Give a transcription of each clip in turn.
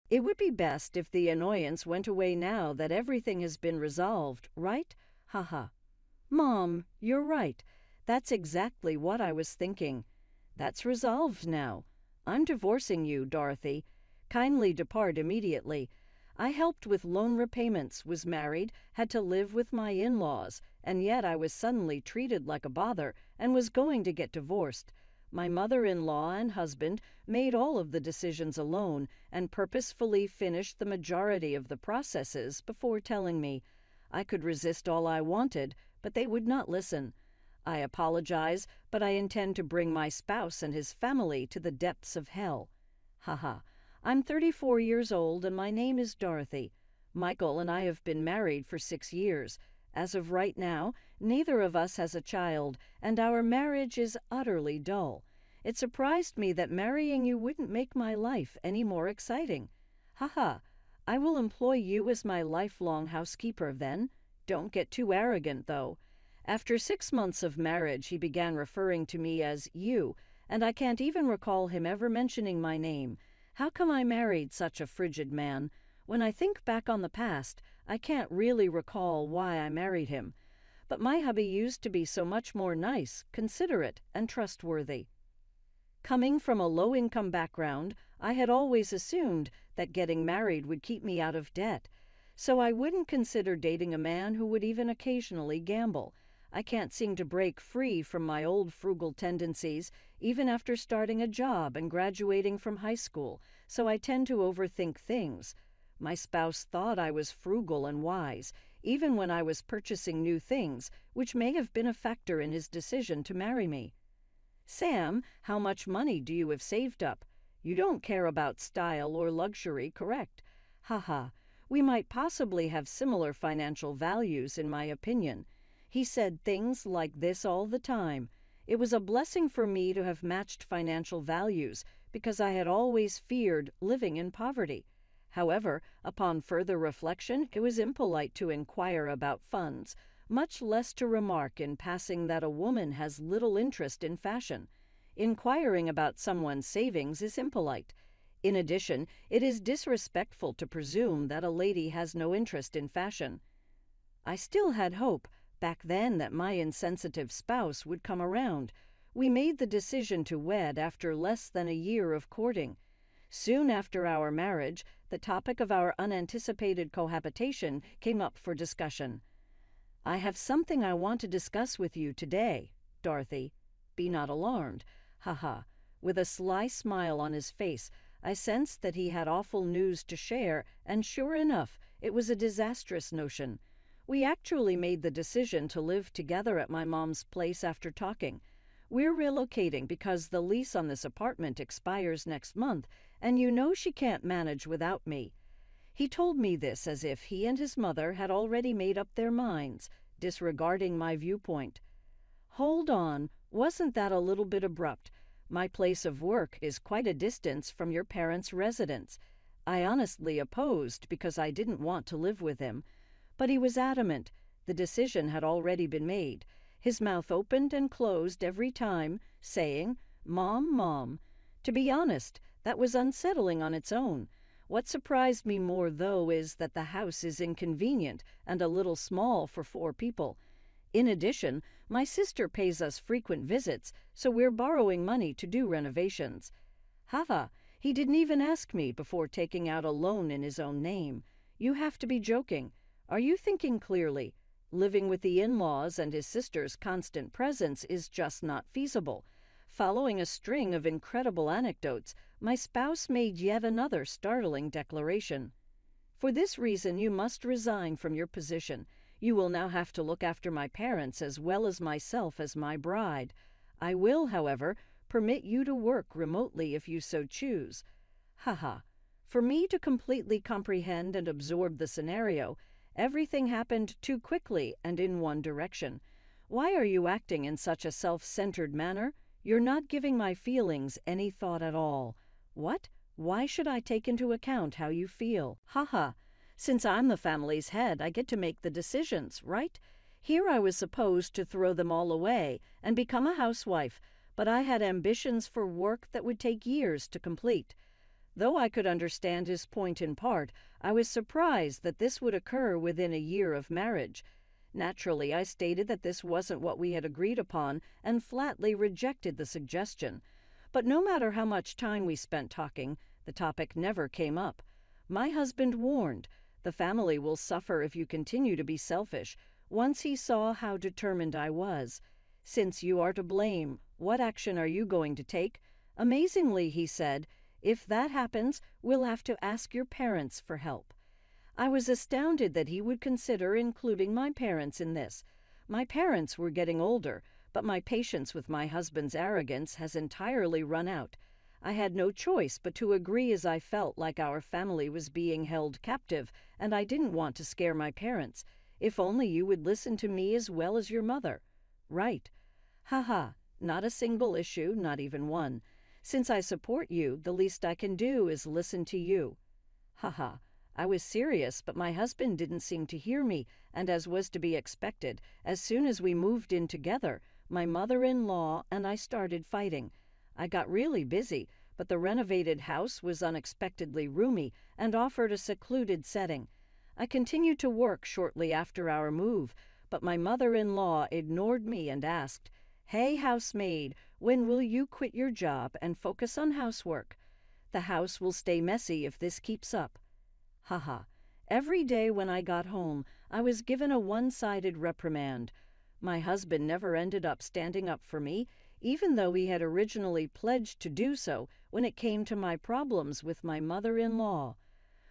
It would be best if the annoyance went away now that everything has been resolved, right? Haha. Mom, you're right. That's exactly what I was thinking. That's resolved now. I'm divorcing you, Dorothy. Kindly depart immediately. I helped with loan repayments, was married, had to live with my in-laws, and yet I was suddenly treated like a bother and was going to get divorced. My mother-in-law and husband made all of the decisions alone and purposefully finished the majority of the processes before telling me. I could resist all I wanted, but they would not listen. I apologize, but I intend to bring my spouse and his family to the depths of hell. Haha. I'm 34 years old and my name is Dorothy. Michael and I have been married for 6 years. As of right now, neither of us has a child, and our marriage is utterly dull. It surprised me that marrying you wouldn't make my life any more exciting. Haha. I will employ you as my lifelong housekeeper then. Don't get too arrogant, though. After 6 months of marriage, he began referring to me as you, and I can't even recall him ever mentioning my name. How come I married such a frigid man? When I think back on the past, I can't really recall why I married him. But my hubby used to be so much more nice, considerate, and trustworthy. Coming from a low-income background, I had always assumed that getting married would keep me out of debt. So I wouldn't consider dating a man who would even occasionally gamble. I can't seem to break free from my old frugal tendencies, even after starting a job and graduating from high school, so I tend to overthink things. My spouse thought I was frugal and wise, even when I was purchasing new things, which may have been a factor in his decision to marry me. Sam, how much money do you have saved up? You don't care about style or luxury, correct? Haha. We might possibly have similar financial values, in my opinion. He said things like this all the time. It was a blessing for me to have matched financial values because I had always feared living in poverty. However, upon further reflection, it was impolite to inquire about funds, much less to remark in passing that a woman has little interest in fashion. Inquiring about someone's savings is impolite. In addition, it is disrespectful to presume that a lady has no interest in fashion. I still had hope back then that my insensitive spouse would come around. We made the decision to wed after less than a year of courting. Soon after our marriage, the topic of our unanticipated cohabitation came up for discussion. I have something I want to discuss with you today, Dorothy. Be not alarmed. Haha. With a sly smile on his face, I sensed that he had awful news to share, and sure enough, it was a disastrous notion. We actually made the decision to live together at my mom's place after talking. We're relocating because the lease on this apartment expires next month, and you know she can't manage without me. He told me this as if he and his mother had already made up their minds, disregarding my viewpoint. Hold on, wasn't that a little bit abrupt? My place of work is quite a distance from your parents' residence. I honestly opposed because I didn't want to live with him. But he was adamant. The decision had already been made. His mouth opened and closed every time, saying, "Mom, Mom." To be honest, that was unsettling on its own. What surprised me more, though, is that the house is inconvenient and a little small for 4 people. In addition, my sister pays us frequent visits, so we're borrowing money to do renovations. Hava, he didn't even ask me before taking out a loan in his own name. You have to be joking. Are you thinking clearly? Living with the in-laws and his sister's constant presence is just not feasible. Following a string of incredible anecdotes, my spouse made yet another startling declaration. For this reason, you must resign from your position. You will now have to look after my parents as well as myself as my bride. I will, however, permit you to work remotely if you so choose. Haha. For me to completely comprehend and absorb the scenario, everything happened too quickly and in one direction. Why are you acting in such a self-centered manner? You're not giving my feelings any thought at all. What? Why should I take into account how you feel? Haha. Since I'm the family's head, I get to make the decisions, right? Here I was supposed to throw them all away and become a housewife, but I had ambitions for work that would take years to complete. Though I could understand his point in part, I was surprised that this would occur within a year of marriage. Naturally, I stated that this wasn't what we had agreed upon and flatly rejected the suggestion. But no matter how much time we spent talking, the topic never came up. My husband warned, "The family will suffer if you continue to be selfish," once he saw how determined I was. "Since you are to blame, what action are you going to take?" Amazingly, he said, "If that happens, we'll have to ask your parents for help." I was astounded that he would consider including my parents in this. My parents were getting older, but my patience with my husband's arrogance has entirely run out. I had no choice but to agree, as I felt like our family was being held captive, and I didn't want to scare my parents. "If only you would listen to me as well as your mother." "Right." "Haha, not a single issue, not even one. Since I support you, the least I can do is listen to you." Haha. I was serious, but my husband didn't seem to hear me, and as was to be expected, as soon as we moved in together, my mother-in-law and I started fighting. I got really busy, but the renovated house was unexpectedly roomy and offered a secluded setting. I continued to work shortly after our move, but my mother-in-law ignored me and asked, "Hey, housemaid, when will you quit your job and focus on housework? The house will stay messy if this keeps up." Haha. Every day when I got home, I was given a one-sided reprimand. My husband never ended up standing up for me, even though he had originally pledged to do so when it came to my problems with my mother-in-law.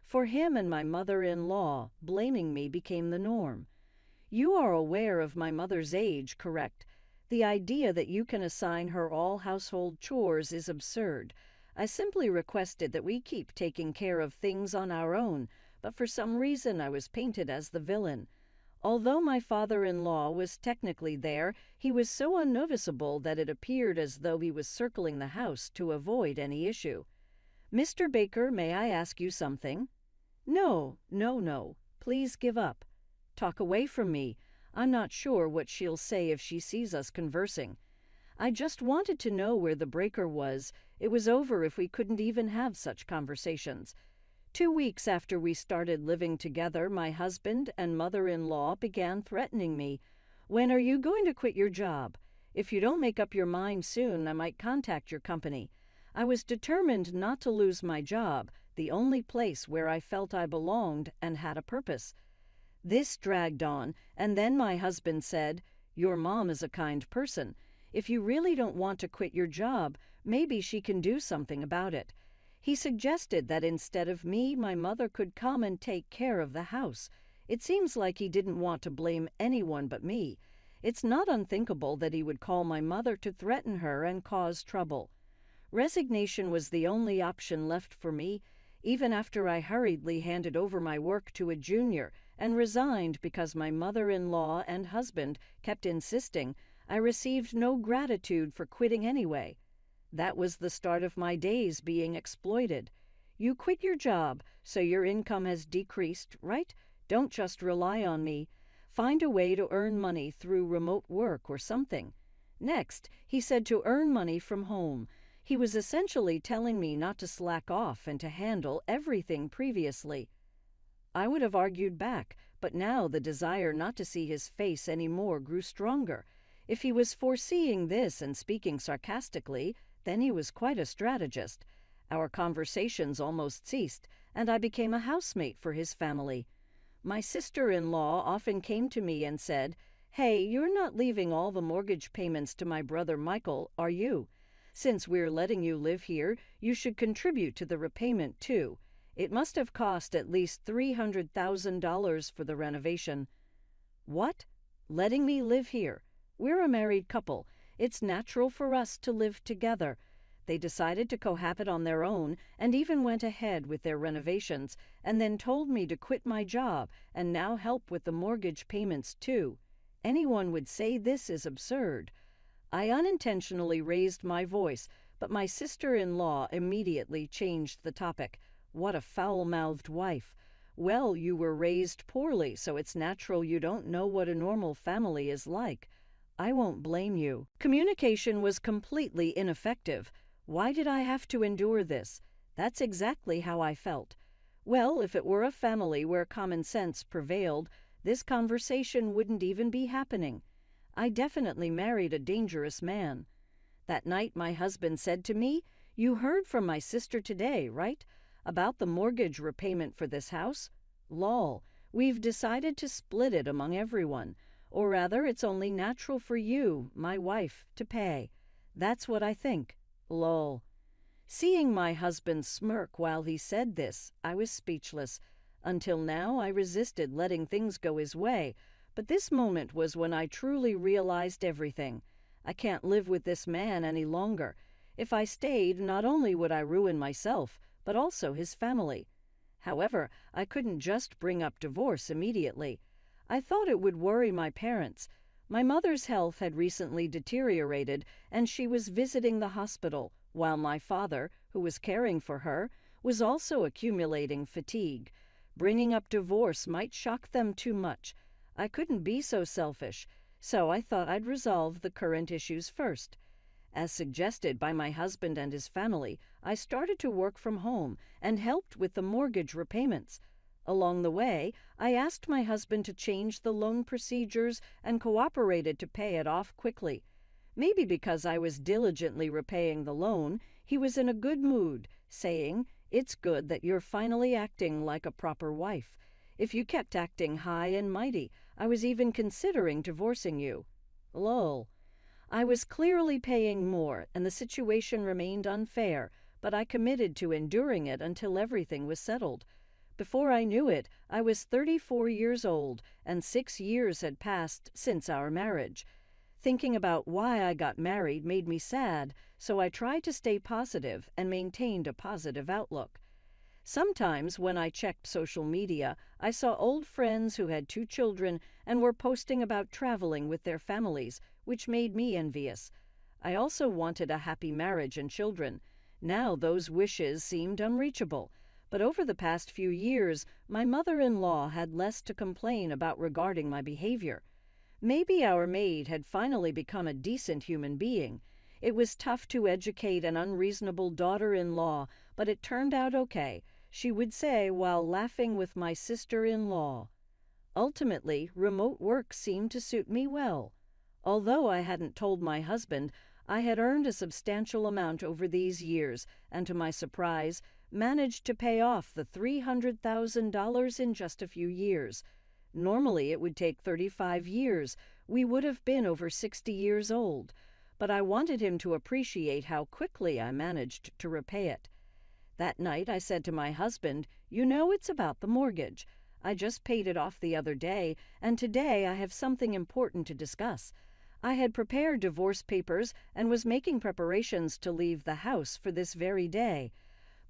For him and my mother-in-law, blaming me became the norm. "You are aware of my mother's age, correct? The idea that you can assign her all household chores is absurd. I simply requested that we keep taking care of things on our own, but for some reason I was painted as the villain. Although my father-in-law was technically there, he was so unnoticeable that it appeared as though he was circling the house to avoid any issue. "Mr. Baker, may I ask you something?" "No, no, no. Please give up." "Talk away from me. I'm not sure what she'll say if she sees us conversing." I just wanted to know where the breaker was. It was over if we couldn't even have such conversations. 2 weeks after we started living together, my husband and mother-in-law began threatening me. "When are you going to quit your job? If you don't make up your mind soon, I might contact your company." I was determined not to lose my job, the only place where I felt I belonged and had a purpose. This dragged on, and then my husband said, "Your mom is a kind person. If you really don't want to quit your job, maybe she can do something about it." He suggested that instead of me, my mother could come and take care of the house. It seems like he didn't want to blame anyone but me. It's not unthinkable that he would call my mother to threaten her and cause trouble. Resignation was the only option left for me, even after I hurriedly handed over my work to a junior and resigned because my mother-in-law and husband kept insisting. I received no gratitude for quitting anyway. That was the start of my days being exploited. "You quit your job, so your income has decreased, right? Don't just rely on me. Find a way to earn money through remote work or something." Next, he said to earn money from home. He was essentially telling me not to slack off and to handle everything previously. I would have argued back, but now the desire not to see his face anymore grew stronger. If he was foreseeing this and speaking sarcastically, then he was quite a strategist. Our conversations almost ceased, and I became a housemate for his family. My sister-in-law often came to me and said, "Hey, you're not leaving all the mortgage payments to my brother Michael, are you? Since we're letting you live here, you should contribute to the repayment too. It must have cost at least $300,000 for the renovation." "What? Letting me live here? We're a married couple. It's natural for us to live together." They decided to cohabit on their own and even went ahead with their renovations and then told me to quit my job and now help with the mortgage payments too. Anyone would say this is absurd. I unintentionally raised my voice, but my sister-in-law immediately changed the topic. What a foul-mouthed wife. "Well, you were raised poorly, so it's natural you don't know what a normal family is like. I won't blame you." Communication was completely ineffective. Why did I have to endure this? That's exactly how I felt. Well, if it were a family where common sense prevailed, this conversation wouldn't even be happening. I definitely married a dangerous man. That night my husband said to me, "You heard from my sister today, right? About the mortgage repayment for this house? Lol, we've decided to split it among everyone. Or rather, it's only natural for you, my wife, to pay. That's what I think. Lol." Seeing my husband smirk while he said this, I was speechless. Until now, I resisted letting things go his way, but this moment was when I truly realized everything. I can't live with this man any longer. If I stayed, not only would I ruin myself, but also his family. However, I couldn't just bring up divorce immediately. I thought it would worry my parents. My mother's health had recently deteriorated, and she was visiting the hospital, while my father, who was caring for her, was also accumulating fatigue. Bringing up divorce might shock them too much. I couldn't be so selfish, so I thought I'd resolve the current issues first. As suggested by my husband and his family, I started to work from home and helped with the mortgage repayments. Along the way, I asked my husband to change the loan procedures and cooperated to pay it off quickly. Maybe because I was diligently repaying the loan, he was in a good mood, saying, "It's good that you're finally acting like a proper wife. If you kept acting high and mighty, I was even considering divorcing you." Lol. I was clearly paying more, and the situation remained unfair, but I committed to enduring it until everything was settled. Before I knew it, I was 34 years old, and 6 years had passed since our marriage. Thinking about why I got married made me sad, so I tried to stay positive and maintained a positive outlook. Sometimes when I checked social media, I saw old friends who had 2 children and were posting about traveling with their families, which made me envious. I also wanted a happy marriage and children. Now those wishes seemed unreachable. But over the past few years, my mother-in-law had less to complain about regarding my behavior. Maybe our maid had finally become a decent human being. It was tough to educate an unreasonable daughter-in-law, but it turned out okay, she would say while laughing with my sister-in-law. Ultimately, remote work seemed to suit me well. Although I hadn't told my husband, I had earned a substantial amount over these years, and to my surprise, managed to pay off the $300,000 in just a few years. Normally, it would take 35 years. We would have been over 60 years old. But I wanted him to appreciate how quickly I managed to repay it. That night, I said to my husband, "You know, it's about the mortgage. I just paid it off the other day, and today I have something important to discuss." I had prepared divorce papers and was making preparations to leave the house for this very day.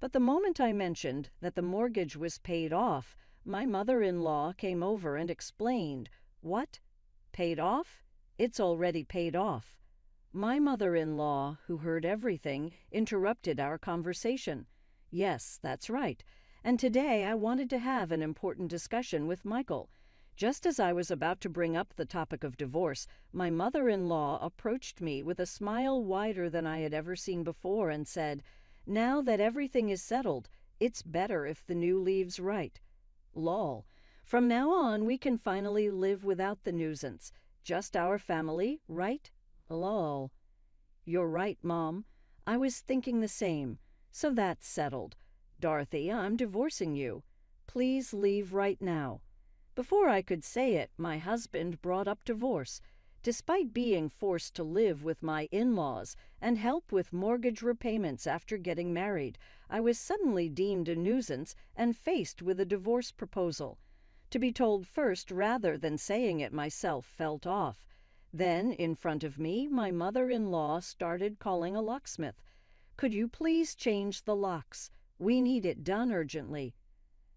But the moment I mentioned that the mortgage was paid off, my mother-in-law came over and explained, "What? Paid off? It's already paid off." My mother-in-law, who heard everything, interrupted our conversation. "Yes, that's right. And today I wanted to have an important discussion with Michael." Just as I was about to bring up the topic of divorce, my mother-in-law approached me with a smile wider than I had ever seen before and said, "Now that everything is settled, it's better if the new leaves right." Lol. From now on, we can finally live without the nuisance. Just our family, right? Lol. You're right, Mom. I was thinking the same. So that's settled. Dorothy, I'm divorcing you. Please leave right now. Before I could say it, my husband brought up divorce. Despite being forced to live with my in-laws and help with mortgage repayments after getting married, I was suddenly deemed a nuisance and faced with a divorce proposal. To be told first rather than saying it myself felt off. Then, in front of me, my mother-in-law started calling a locksmith. "Could you please change the locks? We need it done urgently."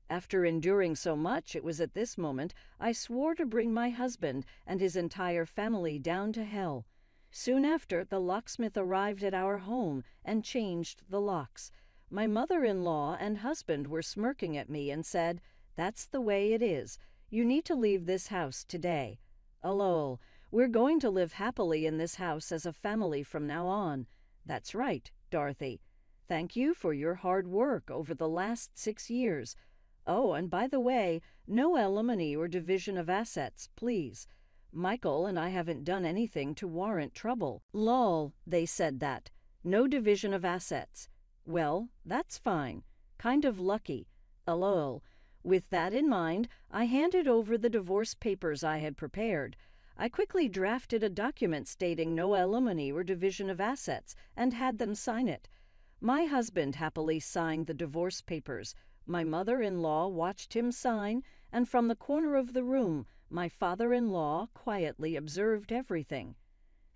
After enduring so much, it was at this moment I swore to bring my husband and his entire family down to hell. Soon after, the locksmith arrived at our home and changed the locks. My mother-in-law and husband were smirking at me and said, "That's the way it is. You need to leave this house today." Lol. We're going to live happily in this house as a family from now on. That's right, Dorothy. Thank you for your hard work over the last 6 years. Oh, and by the way, no alimony or division of assets, please. Michael and I haven't done anything to warrant trouble. Lol, they said that. No division of assets. Well, that's fine. Kind of lucky. Lol. With that in mind, I handed over the divorce papers I had prepared. I quickly drafted a document stating no alimony or division of assets and had them sign it. My husband happily signed the divorce papers. My mother-in-law watched him sign, and from the corner of the room, my father-in-law quietly observed everything.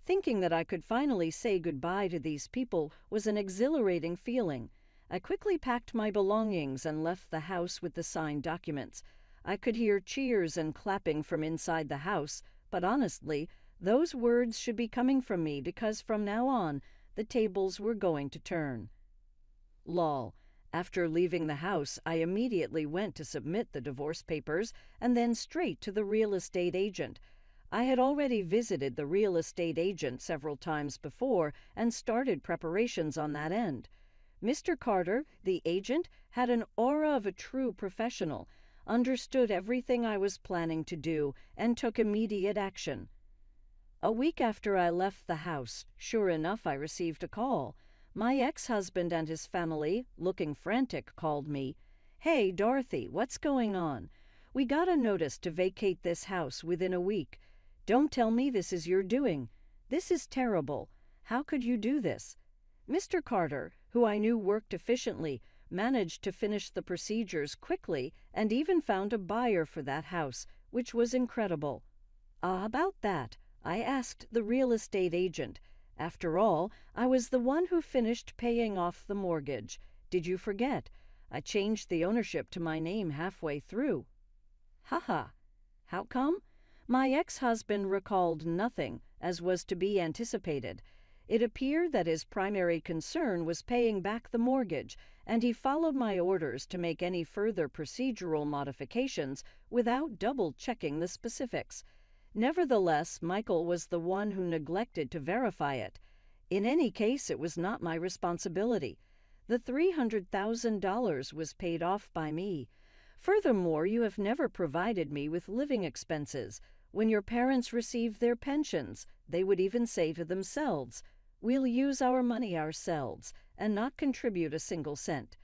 Thinking that I could finally say goodbye to these people was an exhilarating feeling. I quickly packed my belongings and left the house with the signed documents. I could hear cheers and clapping from inside the house, but honestly, those words should be coming from me because from now on, the tables were going to turn. Lol. After leaving the house, I immediately went to submit the divorce papers and then straight to the real estate agent. I had already visited the real estate agent several times before and started preparations on that end. Mr. Carter, the agent, had an aura of a true professional, understood everything I was planning to do, and took immediate action. A week after I left the house, sure enough, I received a call. My ex-husband and his family, looking frantic, called me. Hey, Dorothy, what's going on? We got a notice to vacate this house within a week. Don't tell me this is your doing. This is terrible. How could you do this? Mr. Carter, who I knew worked efficiently, managed to finish the procedures quickly and even found a buyer for that house, which was incredible. About that, I asked the real estate agent. After all, I was the one who finished paying off the mortgage. Did you forget? I changed the ownership to my name halfway through. Haha. How come? My ex-husband recalled nothing, as was to be anticipated. It appeared that his primary concern was paying back the mortgage, and he followed my orders to make any further procedural modifications without double-checking the specifics. Nevertheless, Michael was the one who neglected to verify it. In any case, it was not my responsibility. The $300,000 was paid off by me. Furthermore, you have never provided me with living expenses. When your parents received their pensions, they would even say to themselves, "We'll use our money ourselves," and not contribute a single cent.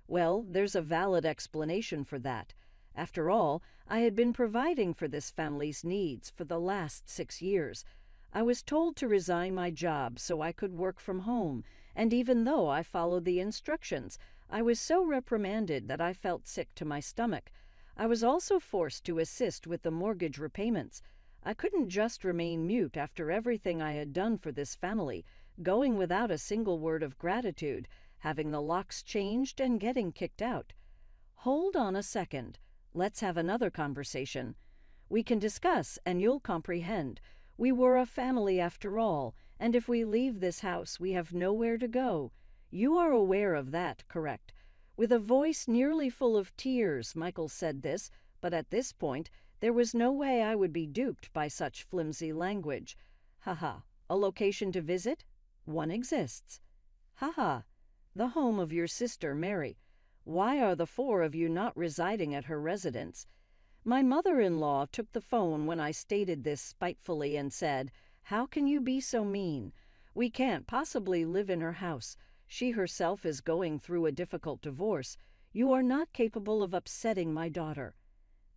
Well, there's a valid explanation for that. After all, I had been providing for this family's needs for the last 6 years. I was told to resign my job so I could work from home, and even though I followed the instructions, I was so reprimanded that I felt sick to my stomach. I was also forced to assist with the mortgage repayments. I couldn't just remain mute after everything I had done for this family, going without a single word of gratitude, having the locks changed and getting kicked out. Hold on a second. Let's have another conversation. We can discuss, and you'll comprehend. We were a family after all, and if we leave this house, we have nowhere to go. You are aware of that, correct? With a voice nearly full of tears, Michael said this, but at this point, there was no way I would be duped by such flimsy language. Haha. A location to visit? One exists. Haha. The home of your sister, Mary. Why are the 4 of you not residing at her residence? My mother-in-law took the phone when I stated this spitefully and said, "How can you be so mean? We can't possibly live in her house. She herself is going through a difficult divorce. You are not capable of upsetting my daughter.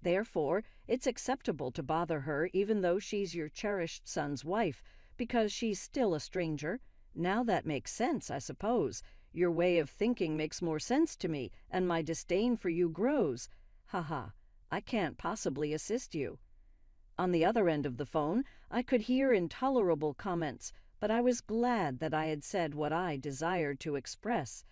Therefore, it's acceptable to bother her even though she's your cherished son's wife, because she's still a stranger. Now that makes sense, I suppose. Your way of thinking makes more sense to me, and my disdain for you grows. Haha, I can't possibly assist you." On the other end of the phone, I could hear intolerable comments, but I was glad that I had said what I desired to express.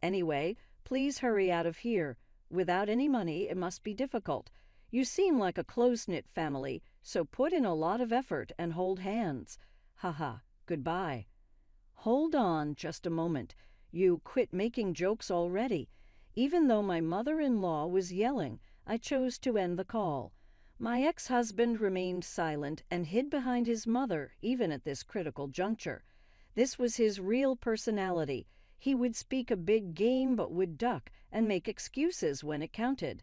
Anyway, please hurry out of here. Without any money, it must be difficult. You seem like a close-knit family, so put in a lot of effort and hold hands. Haha, goodbye. Hold on just a moment. You quit making jokes already. Even though my mother-in-law was yelling, I chose to end the call. My ex-husband remained silent and hid behind his mother even at this critical juncture. This was his real personality. He would speak a big game but would duck and make excuses when it counted.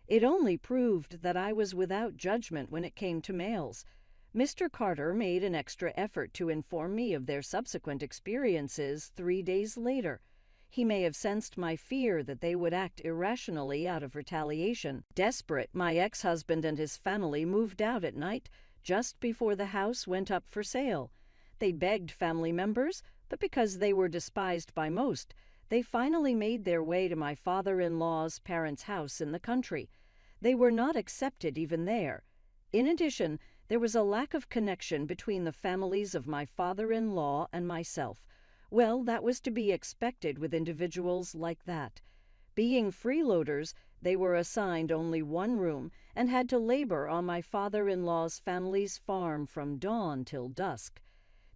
It only proved that I was without judgment when it came to males. Mr. Carter made an extra effort to inform me of their subsequent experiences 3 days later. He may have sensed my fear that they would act irrationally out of retaliation. Desperate, my ex-husband and his family moved out at night, just before the house went up for sale. They begged family members, but because they were despised by most, they finally made their way to my father-in-law's parents' house in the country. They were not accepted even there. In addition, there was a lack of connection between the families of my father-in-law and myself. Well, that was to be expected with individuals like that. Being freeloaders, they were assigned only one room and had to labor on my father-in-law's family's farm from dawn till dusk.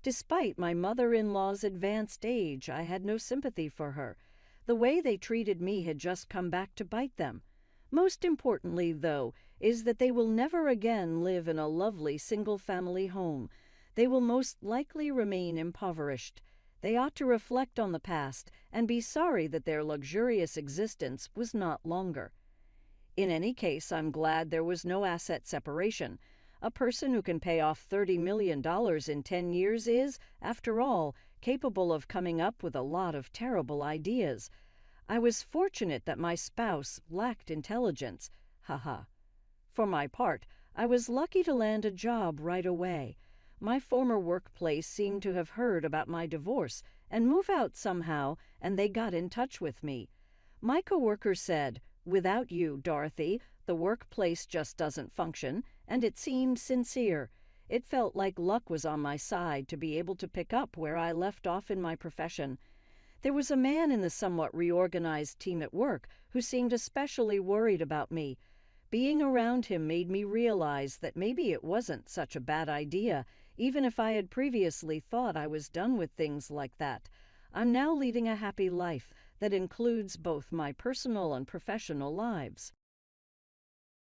Despite my mother-in-law's advanced age, I had no sympathy for her. The way they treated me had just come back to bite them. Most importantly, though, is that they will never again live in a lovely single-family home. They will most likely remain impoverished. They ought to reflect on the past and be sorry that their luxurious existence was not longer. In any case, I'm glad there was no asset separation. A person who can pay off $30 million in 10 years is, after all, capable of coming up with a lot of terrible ideas. I was fortunate that my spouse lacked intelligence. Haha. For my part, I was lucky to land a job right away. My former workplace seemed to have heard about my divorce and move out somehow, and they got in touch with me. My coworker said, "Without you, Dorothy, the workplace just doesn't function," and it seemed sincere. It felt like luck was on my side to be able to pick up where I left off in my profession. There was a man in the somewhat reorganized team at work who seemed especially worried about me. Being around him made me realize that maybe it wasn't such a bad idea, even if I had previously thought I was done with things like that. I'm now leading a happy life that includes both my personal and professional lives.